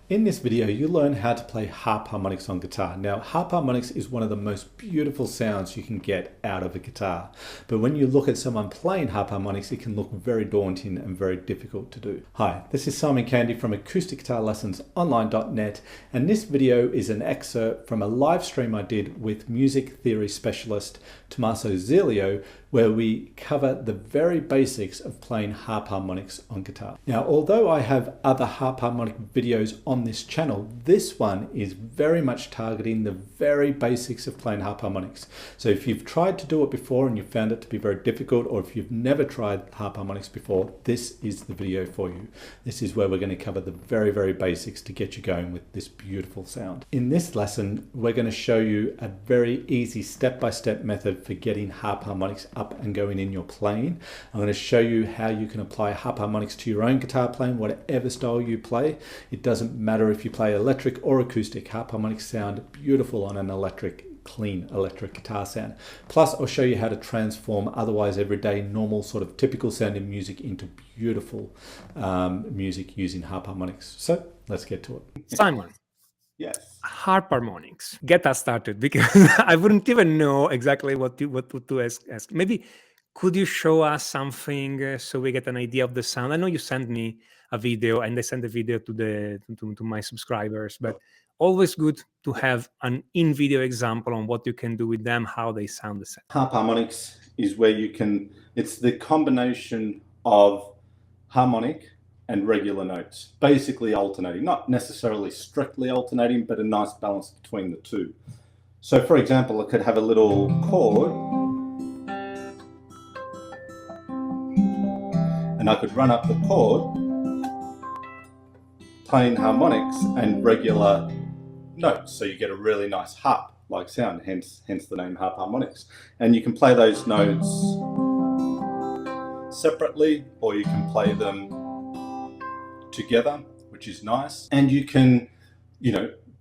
In this video, you learn how to play harp harmonics on guitar. Now, harp harmonics is one of the most beautiful sounds you can get out of a guitar. But when you look at someone playing harp harmonics, it can look very daunting and very difficult to do. Hi, this is Simon Candy from acousticguitarlessonsonline.net, and this video is an excerpt from a live stream I did with music theory specialist Tommaso Zilio, where we cover the very basics of playing harp harmonics on guitar. Now, although I have other harp harmonic videos on this channel, this one is very much targeting the very basics of playing harp harmonics. So if you've tried to do it before and you found it to be very difficult, or if you've never tried harp harmonics before, this is the video for you. This is where we're going to cover the very, very basics to get you going with this beautiful sound. In this lesson, we're going to show you a very easy step-by-step method for getting harp harmonics up and going in your playing. I'm going to show you how you can apply harp harmonics to your own guitar playing, whatever style you play. It doesn't matter if you play electric or acoustic. Harp harmonics sound beautiful on an electric, clean electric guitar sound. Plus, I'll show you how to transform otherwise everyday, normal, sort of typical sounding music into beautiful music using harp harmonics. So let's get to it. Simon. Yes. Harp harmonics. Get us started, because I wouldn't even know exactly what to ask. Maybe could you show us something so we get an idea of the sound? I know you sent me a video, and I sent the video to my subscribers, but always good to have an in-video example on what you can do with them, how they sound the same. Harp harmonics is where you can, it's the combination of harmonic and regular notes, basically alternating, not necessarily strictly alternating, but a nice balance between the two. So for example, I could have a little chord, and I could run up the chord playing harmonics and regular notes, so you get a really nice harp-like sound, hence the name harp harmonics. And you can play those notes separately, or you can play them together, which is nice. And you can,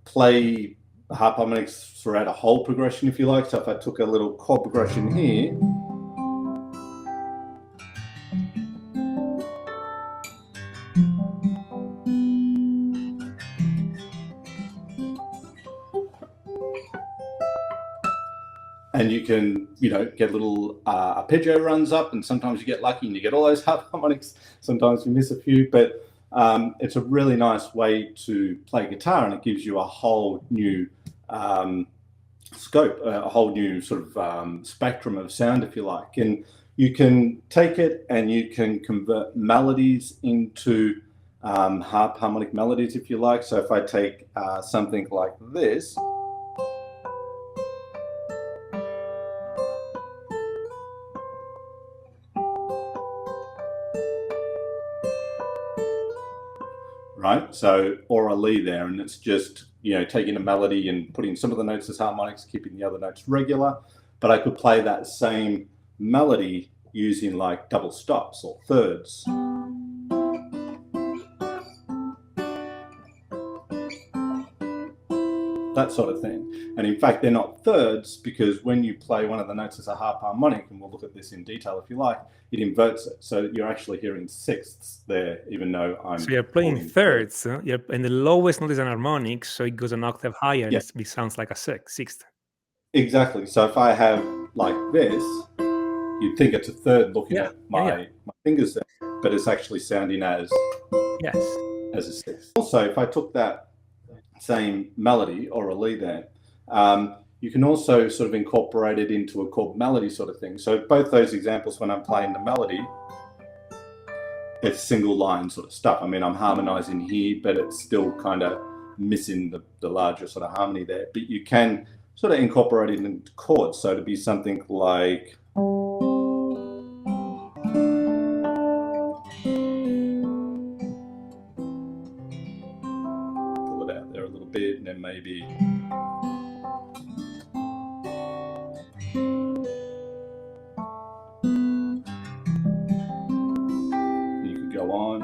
play harp harmonics throughout a whole progression if you like. So if I took a little chord progression here, and you can, get little arpeggio runs up, and sometimes you get lucky and you get all those harp harmonics. Sometimes you miss a few, but it's a really nice way to play guitar, and it gives you a whole new scope, a whole new sort of spectrum of sound, if you like. And you can take it and you can convert melodies into harp harmonic melodies, if you like. So if I take something like this, right? So, or a Lee there, and it's just, taking a melody and putting some of the notes as harmonics, keeping the other notes regular. But I could play that same melody using like double stops or thirds. That sort of thing. And in fact, they're not thirds, because when you play one of the notes as a harp harmonic, and we'll look at this in detail if you like, it inverts it. So you're actually hearing sixths there, even though I'm... So you're playing thirds, huh? And the lowest note is an harmonic, so it goes an octave higher, and it sounds like a sixth. Exactly. So if I have like this, you'd think it's a third looking at my fingers there, but it's actually sounding as a sixth. Also, if I took that same melody or a lead there, you can also sort of incorporate it into a chord melody sort of thing. So both those examples, when I'm playing the melody, it's single line sort of stuff. I mean, I'm harmonizing here, but it's still kind of missing the larger sort of harmony there. But you can sort of incorporate it into chords. So to be something like... pull it out there a little bit, and then maybe... you could go on.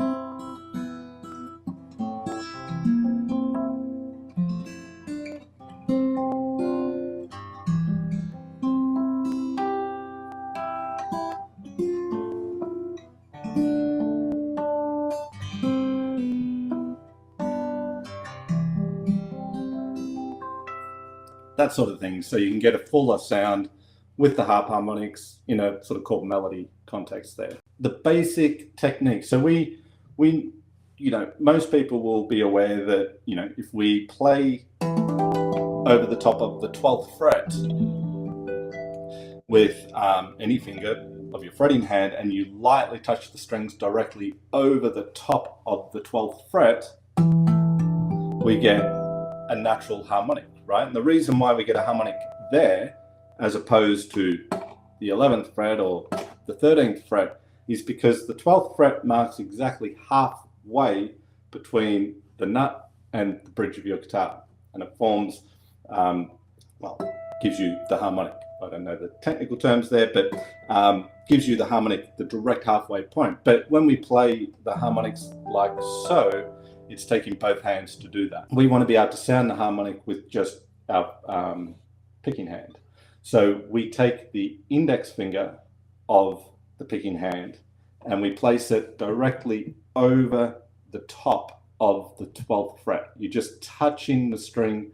that sort of thing. So you can get a fuller sound with the harp harmonics in a sort of chord melody context there. The basic technique. So we most people will be aware that, if we play over the top of the 12th fret with any finger of your fretting hand, and you lightly touch the strings directly over the top of the 12th fret, we get a natural harmonic, right? And the reason why we get a harmonic there as opposed to the 11th fret or the 13th fret is because the 12th fret marks exactly halfway between the nut and the bridge of your guitar, and it forms, gives you the harmonic. I don't know the technical terms there, but gives you the harmonic, the direct halfway point. But when we play the harmonics like so, it's taking both hands to do that. We want to be able to sound the harmonic with just our picking hand. So we take the index finger of the picking hand and we place it directly over the top of the 12th fret. You're just touching the string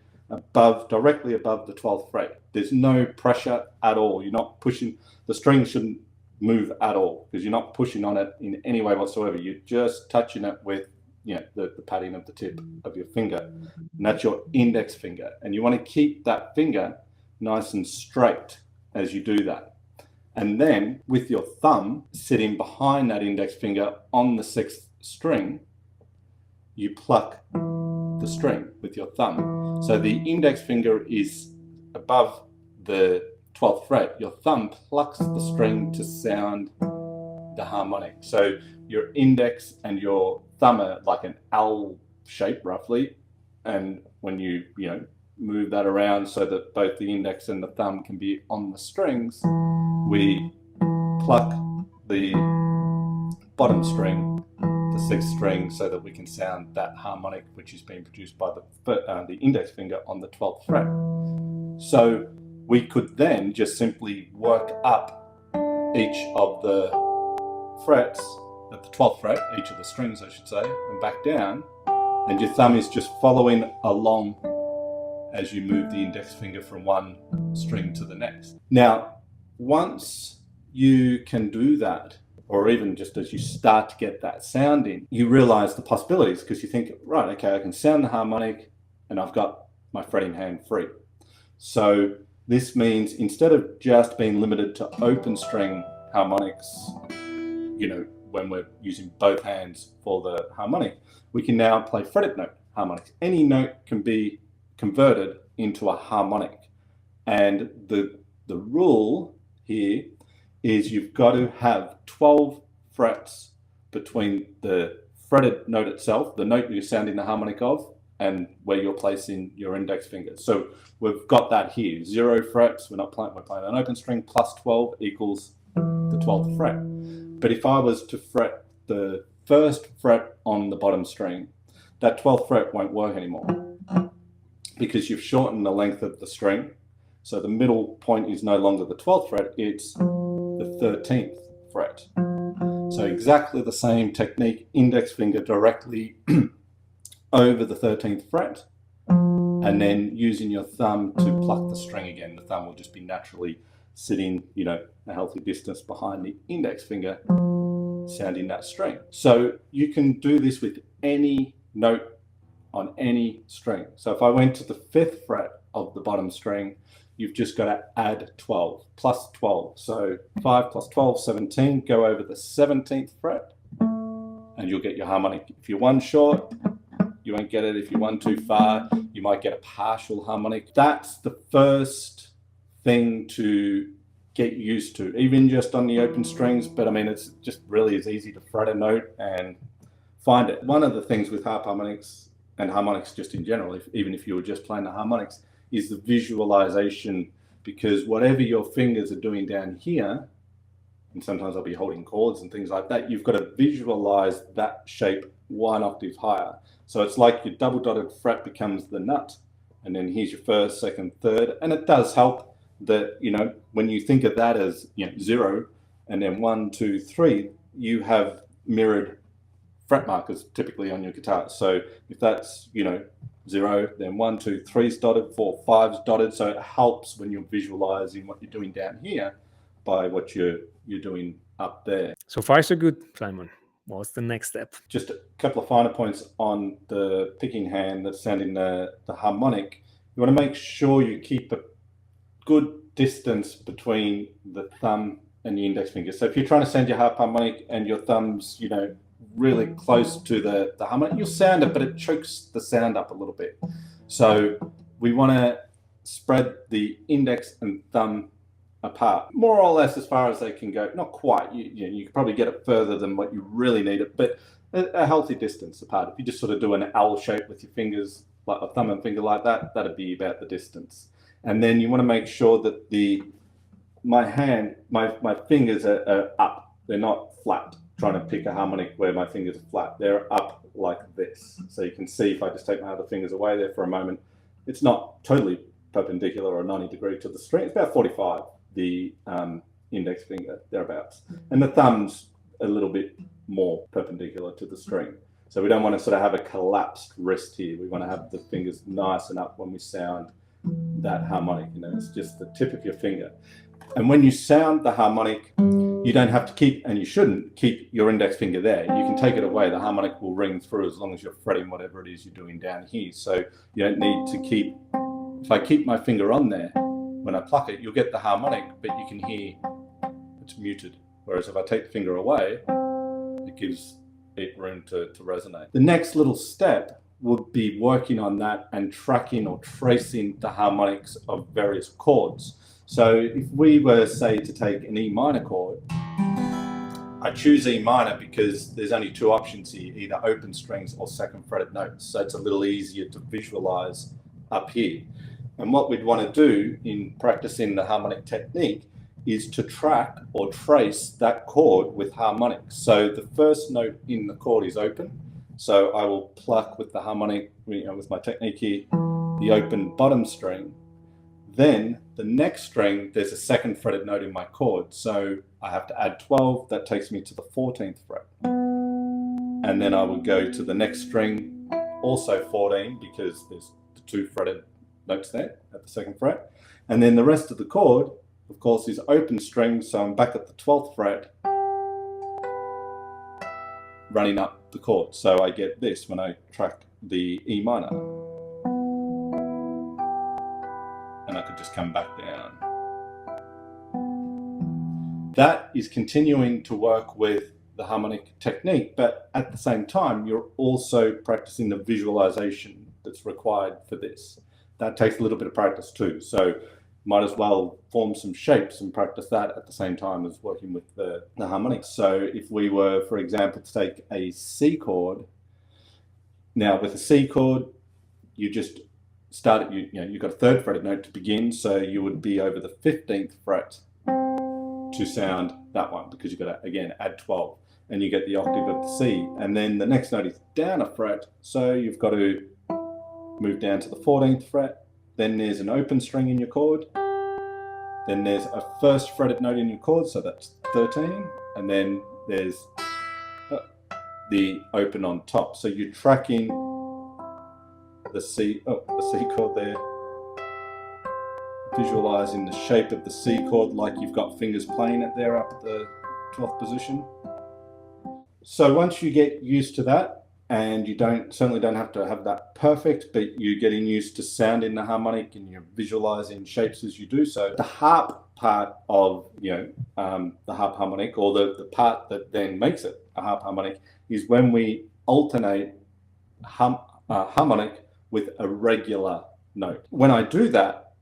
directly above the 12th fret. There's no pressure at all. You're not pushing. The string shouldn't move at all because you're not pushing on it in any way whatsoever. You're just touching it with the padding of the tip of your finger, and that's your index finger. And you want to keep that finger nice and straight as you do that. And then with your thumb sitting behind that index finger on the 6th string, you pluck the string with your thumb. So the index finger is above the 12th fret. Your thumb plucks the string to sound the harmonic. So your index and your thumb are like an L shape roughly, and when you move that around so that both the index and the thumb can be on the strings, we pluck the bottom string, the 6th string, so that we can sound that harmonic which is being produced by the index finger on the 12th fret. So we could then just simply work up each of the frets at the 12th fret, each of the strings I should say, and back down, and your thumb is just following along as you move the index finger from one string to the next. Now, once you can do that, or even just as you start to get that sound in, you realize the possibilities because you think, right, okay, I can sound the harmonic and I've got my fretting hand free. So this means instead of just being limited to open string harmonics, when we're using both hands for the harmonic, we can now play fretted note harmonics. Any note can be converted into a harmonic. And the rule here is you've got to have 12 frets between the fretted note itself, the note you're sounding the harmonic of, and where you're placing your index finger. So we've got that here, 0 frets, we're playing an open string, plus 12 equals the 12th fret. But if I was to fret the 1st fret on the bottom string, that 12th fret won't work anymore because you've shortened the length of the string. So the middle point is no longer the 12th fret, it's the 13th fret. So exactly the same technique, index finger directly over the 13th fret, and then using your thumb to pluck the string again. The thumb will just be naturally sitting, a healthy distance behind the index finger, sounding that string. So you can do this with any note on any string. So if I went to the 5th fret of the bottom string, you've just got to add 12, plus 12. So 5 plus 12, 17, go over the 17th fret, and you'll get your harmonic. If you're one short, you won't get it. If you're one too far, you might get a partial harmonic. That's the first thing to get used to, even just on the open strings. But I mean, it's just really as easy to fret a note and find it. One of the things with harp harmonics and harmonics just in general, even if you were just playing the harmonics, is the visualization, because whatever your fingers are doing down here, and sometimes I'll be holding chords and things like that, you've got to visualize that shape 1 octave higher. So it's like your double dotted fret becomes the nut, and then here's your 1st, 2nd, 3rd, and it does help that, when you think of that as 0 and then 1, 2, 3, you have mirrored fret markers typically on your guitar. So if that's 0, then 1, 2, 3's dotted, 4, 5's dotted. So it helps when you're visualizing what you're doing down here by what you're doing up there. So far, so good, Simon. What's the next step? Just a couple of finer points on the picking hand that's sounding the harmonic. You want to make sure you keep a good distance between the thumb and the index finger. So if you're trying to sound your harp harmonic and your thumb's, really close to the harmonic, you'll sound it, but it chokes the sound up a little bit. So we want to spread the index and thumb apart, more or less as far as they can go. Not quite, you could probably get it further than what you really need it, but a healthy distance apart. If you just sort of do an L shape with your fingers, like a thumb and finger like that, that'd be about the distance. And then you want to make sure that my fingers are up. They're not flat, trying to pick a harmonic where my fingers are flat. They're up like this. So you can see if I just take my other fingers away there for a moment, it's not totally perpendicular or 90 degrees to the string. It's about 45, the index finger, thereabouts. And the thumb's a little bit more perpendicular to the string. So we don't want to sort of have a collapsed wrist here. We want to have the fingers nice and up when we sound that harmonic. It's just the tip of your finger. And when you sound the harmonic, you don't have to keep, and you shouldn't keep your index finger there. You can take it away. The harmonic will ring through as long as you're fretting whatever it is you're doing down here. So you don't need to keep, if I keep my finger on there, when I pluck it, you'll get the harmonic, but you can hear it's muted. Whereas if I take the finger away, it gives it room to resonate. The next little step would be working on that and tracking or tracing the harmonics of various chords. So if we were, say, to take an E minor chord, I choose E minor because there's only two options here, either open strings or second fretted notes. So it's a little easier to visualize up here. And what we'd want to do in practicing the harmonic technique is to track or trace that chord with harmonics. So the first note in the chord is open. So I will pluck with the harmonic, with my technique here, the open bottom string. Then the next string, there's a second fretted note in my chord. So I have to add 12, that takes me to the 14th fret. And then I will go to the next string, also 14, because there's the two fretted notes there at the second fret. And then the rest of the chord, of course, is open string. So I'm back at the 12th fret, running up the chord. So I get this when I track the E minor. And I could just come back down. That is continuing to work with the harmonic technique, but at the same time, you're also practicing the visualization that's required for this. That takes a little bit of practice too. So might as well form some shapes and practice that at the same time as working with the harmonics. So if we were, for example, to take a C chord, now with a C chord, you just start, you've got a third fretted note to begin, so you would be over the 15th fret to sound that one, because you've got to, again, add 12, and you get the octave of the C. And then the next note is down a fret, so you've got to move down to the 14th fret. Then there's an open string in your chord. Then there's a first fretted note in your chord, so that's 13. And then there's the open on top. So you're tracking the C chord there, visualizing the shape of the C chord like you've got fingers playing it there up at the 12th position. So once you get used to that, and you certainly don't have to have that perfect, but you're getting used to sounding the harmonic and you're visualizing shapes as you do so. The harp part of the harp harmonic, or the part that then makes it a harp harmonic, is when we alternate harmonic with a regular note. When I do that,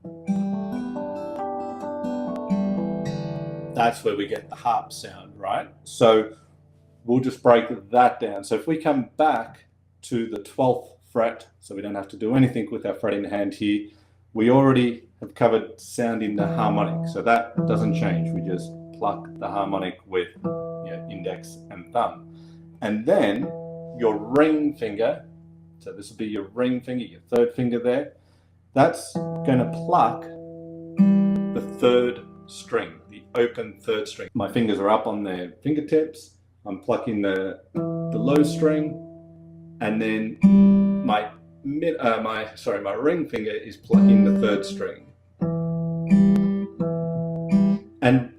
that's where we get the harp sound, right? So we'll just break that down. So if we come back to the 12th fret, so we don't have to do anything with our fretting hand here, we already have covered sounding the harmonic. So that doesn't change. We just pluck the harmonic with index and thumb. And then your ring finger, so this will be your ring finger, your third finger there, that's going to pluck the third string, the open third string. My fingers are up on their fingertips. I'm plucking the low string, and then my my ring finger is plucking the third string. And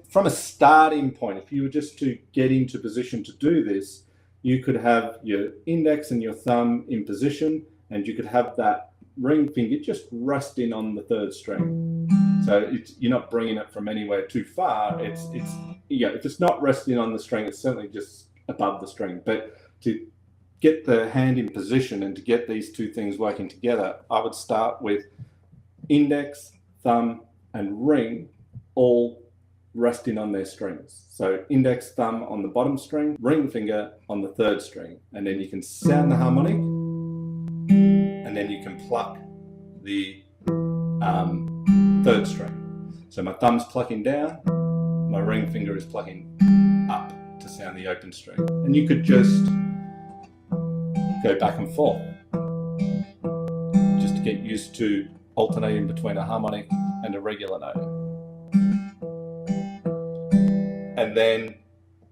from a starting point, if you were just to get into position to do this, you could have your index and your thumb in position, and you could have that ring finger just resting on the third string. So you're not bringing it from anywhere too far. If it's not resting on the string, it's certainly just above the string. But to get the hand in position and to get these two things working together, I would start with index, thumb, and ring all resting on their strings. So index, thumb on the bottom string, ring finger on the third string, and then you can sound the harmonic, and then you can pluck the third string. So my thumb's plucking down, my ring finger is plucking up to sound the open string. And you could just go back and forth, just to get used to alternating between a harmonic and a regular note. And then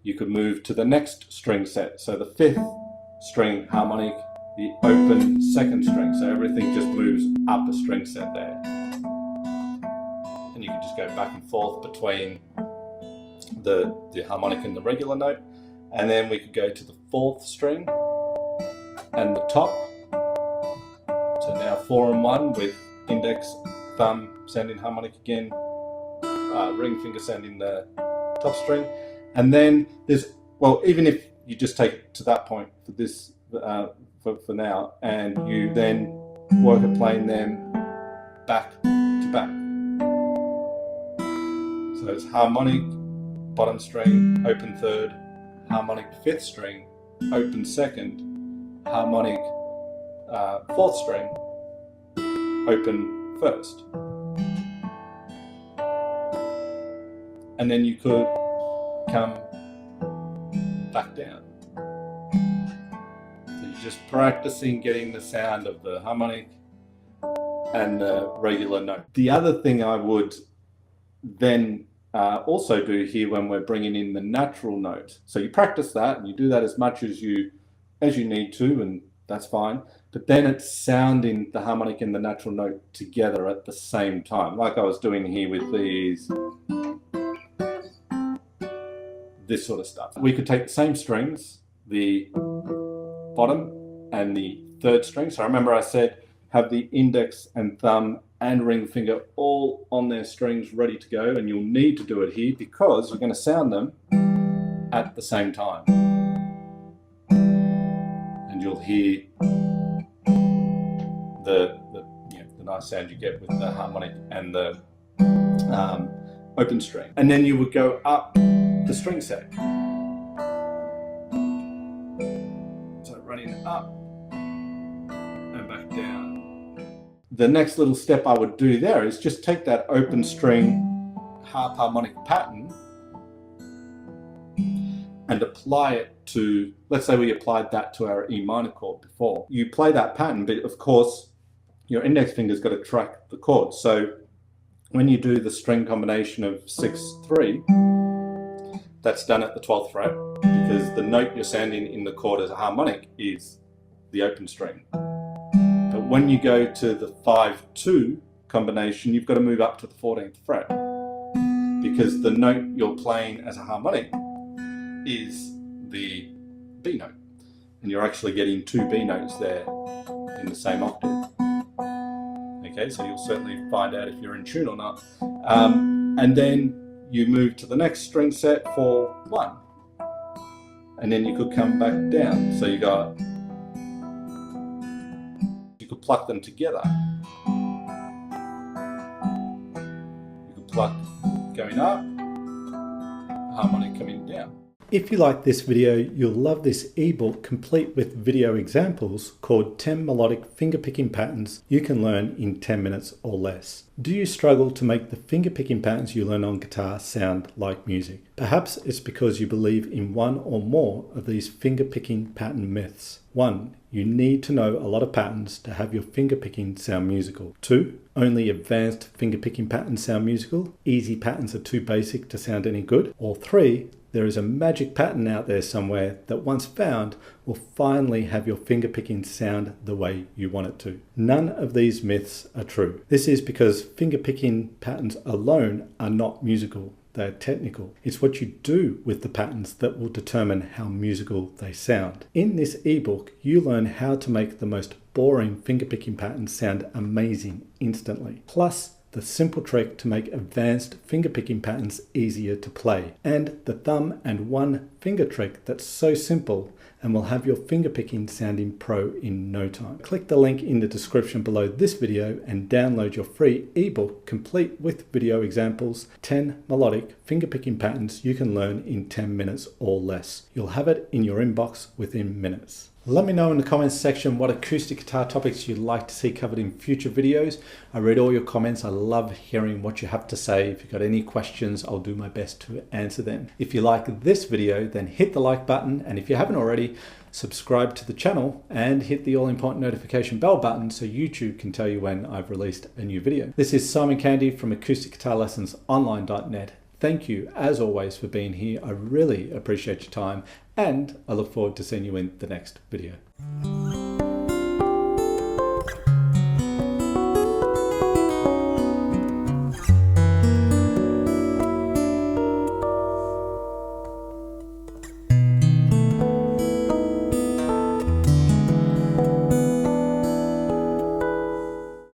you could move to the next string set. So the fifth string harmonic, the open second string. So everything just moves up a string set there. And you can just go back and forth between the harmonic and the regular note. And then we could go to the fourth string and the top. So now 4 and 1 with index, thumb sounding harmonic again, ring finger sounding the top string. And then even if you just take it to that point for this, for now, and you then work at playing them back to back. So it's harmonic, bottom string, open third, harmonic fifth string, open second, harmonic fourth string, open first. And then you could come back down. So you're just practicing getting the sound of the harmonic and the regular note. The other thing I would then also do here when we're bringing in the natural note. So you practice that and you do that as much as you need to, and that's fine. But then it's sounding the harmonic and the natural note together at the same time, like I was doing here with this sort of stuff. We could take the same strings, the bottom and the third string. So remember I said have the index and thumb and ring finger all on their strings ready to go, and you'll need to do it here because you're going to sound them at the same time. And you'll hear the nice sound you get with the harmonic and the open string. And then you would go up the string set. So running up and back down. The next little step I would do there is just take that open string harp harmonic pattern and apply it to, let's say we applied that to our E minor chord before. You play that pattern, but of course your index finger's got to track the chord. So when you do the string combination of 6-3, that's done at the 12th fret because the note you're sounding in the chord as a harmonic is the open string. But when you go to the 5-2 combination, you've got to move up to the 14th fret because the note you're playing as a harmonic is the B note, and you're actually getting 2 B notes there in the same octave. Okay, so you'll certainly find out if you're in tune or not. And then you move to the next string set for 1, and then you could come back down. So you could pluck them together. You could pluck going up, harmonic coming down. If you like this video, you'll love this ebook complete with video examples called 10 melodic fingerpicking patterns you can learn in 10 minutes or less. Do you struggle to make the fingerpicking patterns you learn on guitar sound like music? Perhaps it's because you believe in one or more of these finger-picking pattern myths. 1. You need to know a lot of patterns to have your finger-picking sound musical. 2. Only advanced finger-picking patterns sound musical. Easy patterns are too basic to sound any good. Or 3. There is a magic pattern out there somewhere that once found will finally have your finger-picking sound the way you want it to. None of these myths are true. This is because finger-picking patterns alone are not musical. They're technical. It's what you do with the patterns that will determine how musical they sound. In this ebook, you learn how to make the most boring finger-picking patterns sound amazing instantly. Plus, the simple trick to make advanced finger-picking patterns easier to play, and the thumb and one finger trick that's so simple and will have your finger-picking sounding pro in no time. Click the link in the description below this video and download your free ebook complete with video examples, 10 melodic finger-picking patterns you can learn in 10 minutes or less. You'll have it in your inbox within minutes. Let me know in the comments section what acoustic guitar topics you'd like to see covered in future videos. I read all your comments. I love hearing what you have to say. If you've got any questions, I'll do my best to answer them. If you like this video, then hit the like button. And if you haven't already, subscribe to the channel and hit the all-important notification bell button so YouTube can tell you when I've released a new video. This is Simon Candy from acousticguitarlessonsonline.net. Thank you, as always, for being here. I really appreciate your time, and I look forward to seeing you in the next video.